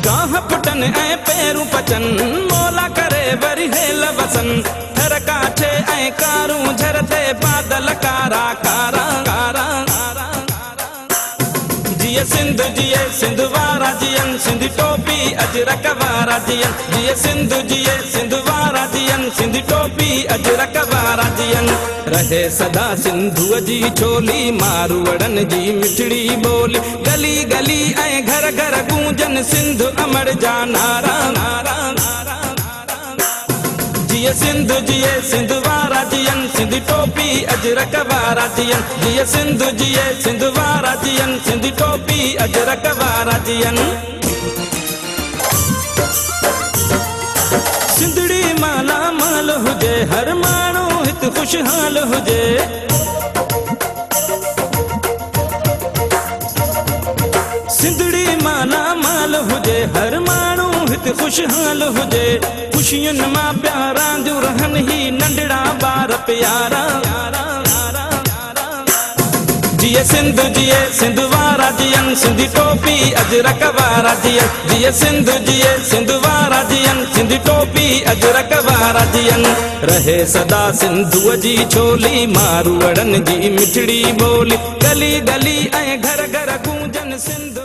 गाह पुटन ऐं पेरूं पचन मोला करे वरी हेल वसन थर काठे ऐं कारूं झरते बादल कारा कारा कारा जिए सिंधु जिए सिंधु वारा जियन सिंधी टोपी अजरक वारा जियन जिए सिंधु जिए सिंधु वारा जियन सिंधी टोपी अजरक वारा जियन रहे सदा सिंधुअ जी छोली मारवड़न जी मिठड़ी बोली गली गली ऐं घर घर गूंजन सिंधु अमर जा नारा नारा जिए सिंधु जिए सिंधु वारा जियन सिंधी टोपी अजरक वारा जियन जिए सिंधु जिए सिंधु वारा जियन सिंधी टोपी अजरक वारा जियन सिंधड़ी माला माल हुजे हर माण्हू हित खुशहाल हुजे सिंधड़ी माला माल हुजे हर माण्हू हित खुशहाल हुजे खुशियुनि मां प्यारा जो रहन ही नंढड़ा ॿार प्यारा जिए सिंधु जिए सिंधु वारा जियन सिंधी टोपी अजरक वारा जियन जिए सिंधु जिए सिंधु वारा जियन सिंधी टोपी अजरक वारा जियन रहे सदा सिंधुअ जी छोली मारवड़न जी मिठड़ी बोली गली गली ऐं घर घर गूंजन सिंधु